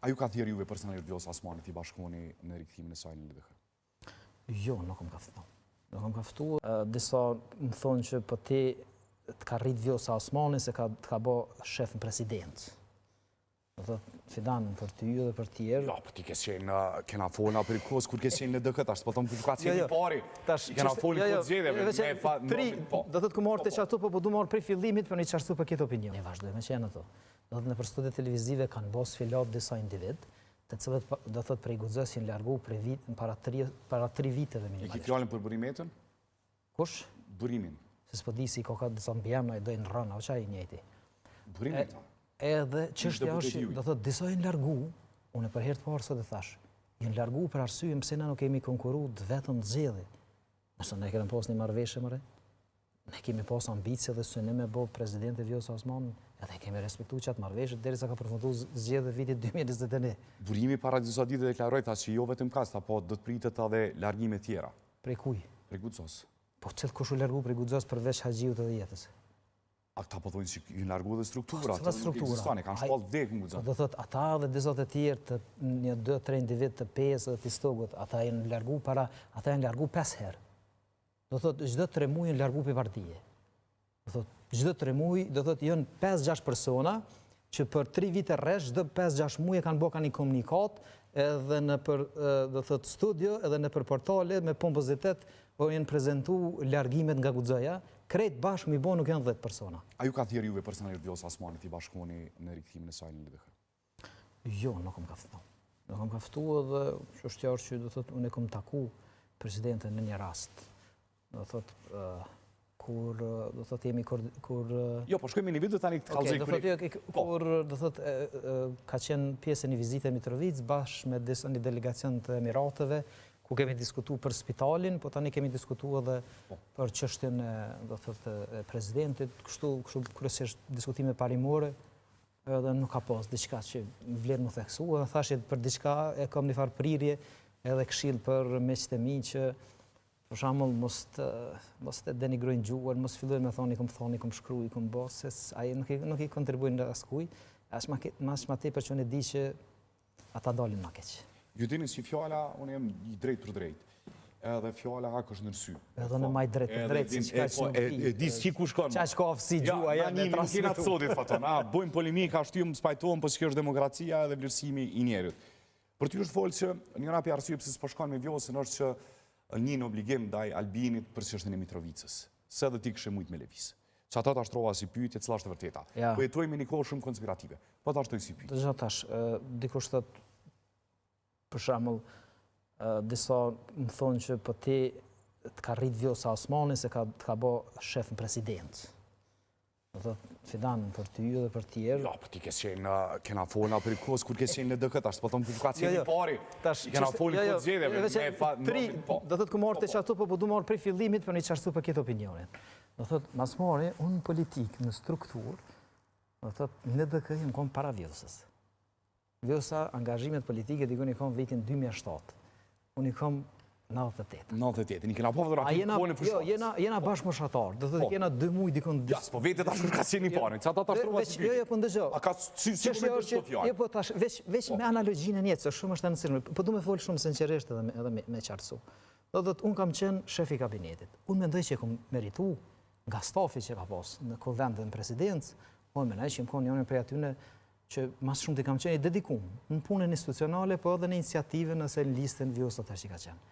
A ju ka thirrë juve personalisht Vjosa Osmanit i bashkoni në rikthimin e saj në LDK? Jo, nuk më ka ftu. Nuk më ka ftu. Disa më thonë që po ti të ka rrit Vjosa Osmani se ka bë shef në president. Do thotë Fidan për ty dhe për tjerë. Jo, po ti ke qenë kena folna për kohës kur ke qenë në DK tash, po them kur ka qenë i pari. Kena folë këtë zgjedhje do thotë ku morte çfarë po du marr prej fillimit për një çfarë për këtë opinion. Ne vazhdojmë që janë ato. Do thotë nëpër studiet televizive kanë bërë sfilat disa individ, të cilët do thotë prej guxosin largu prej vit para 3 viteve minimalisht. E ki fjalën për burimetën? Kush? Burimin. Se s'po di si ka disa mbjemna i dojnë rënë, o çaj i njëjti. Burimin. Edhe çështja është, do thotë disa janë largu, unë për herë të parë sot e thash, janë largu për arsye pse na nuk kemi konkurruar vetëm të zgjedhje. Nëse ne kemi pas një marrëveshje mëre, ne kemi pas ambicie dhe synim me bë presidenti Vjosa Osmani, edhe kemi respektuar çat marrëveshje derisa ka përfunduar zgjedhjet vitit 2021. Burimi para disa ditëve deklaroi thashë jo vetëm kast, apo do të pritet edhe largime tjera. Prej kuj? Prej Guxos. Po çet kush u largu prej Guxos përveç Haxhiut edhe jetës? Ata po thonë se ju largu dhe struktura, ata nuk ekzistojnë, kanë shpall vdek në Guxos. Do thotë ata dhe disa të tjerë të një 2-3 individ të PES dhe të Stogut, ata janë largu 5 herë. Do thotë çdo 3 muaj janë largu pe partije. Do thotë çdo 3 muaj, do thotë janë 5-6 persona që për 3 vite rresh çdo 5-6 muaj kanë bërë një komunikat edhe në për do thotë studio edhe në për portale me pompozitet po janë prezantuar largimet nga Guxoja. Krejt bashkë mi bo nuk janë 10 persona. A ju ka thirrë juve personalisht Vjosa Osmanit i bashkoni në rikthimin e saj në LDK? Jo, nuk më ka ftu. Nuk më ka ftu edhe çështja është që do thotë unë kam taku presidentin në një rast. Do thotë kur do thotë jemi kur Jo, po shkojmë në një vit do tani të kallëzoj. Do thotë kur do thotë ka qenë pjesë e një vizite në Mitrovic bashkë me një delegacion të Emirateve, ku kemi diskutuar për spitalin, po tani kemi diskutuar edhe për çështjen do thotë e presidentit, kështu kryesisht diskutime parimore, edhe nuk ka pas diçka që vlen më theksu, edhe thashë për diçka e kam një farë prirje edhe këshill për miqtë e mi që për shembull mos të denigrojnë gjuhën, mos fillojnë me thonë kom shkruaj, kom bë, se ai nuk i kontribuojnë askuj, as më tepër që unë di që ata dalin më keq. Ju dini si fjala, unë jam i drejt për drejt, edhe fjala hak është nërsy. Edhe në maj drejt për drejt, si qka që nuk pi. E di s'ki ku shkon. Qa që ka ofësi gjua, ja me transmitu. Nuk kena të sotit, faton. Bojmë polemika, ashtu më spajtojmë, po s'kjo është demokracia edhe vlerësimi i njerit. Për ty është folë që njëra për arsye pëse s'po shkon me Vjosën është që një në obligim ndaj Albinit për çështjen e Mitrovicës. Se edhe ti këshe mujt me lëviz. Që ata ta shtrova si pyetje, cila është e vërteta. Po jetojmë një kohë shumë konspirative. Po ta shtoj si pyetje. Dëgjoj tash, dikush thotë për shembull, disa më thonë që po ti të ka rrit Vjosa Osmani se ka bë shef në president. Do thotë Fidan për ty dhe për tjerë. Jo, po ti ke qenë kena folna për kohës kur ke qenë në DK tash, po them kur ka qenë i pari. Kena folë këtë zgjedhje. Do thotë ku morte çfarë po du marr prej fillimit për një çfarë për këtë opinionin. Do thotë mas mori unë politik në strukturë, do thotë në DK jam kom para Vjosës. Vjosa angazhimet politike dikun i kom vitin 2007. Unë i kom 98. 98, një kena po vëdhura të Jo, jena bashkë më shatar. Do thotë jena 2 muaj dikun... Ja, s'po vete tash kur ka qenë i pari, që ata ta shtrova si pyetje. Jo, po ndëgjo. A ka si me për çdo fjalë? Jo, po tash, veç me analogjinë e njëtë, se shumë është e nësirme, po du me folë shumë sinqerisht edhe me qartësu. Do thotë, unë kam qenë shef i kabinetit. Unë mendoj që e kom meritu nga stafi që ka pas në kuvendin presidencë, unë mendoj që më konë njërin prej atyne që mas shumë të kam qenë i dedikum në punën institucionale, po edhe në iniciative nëse në listën Vjosa tash i ka qenë.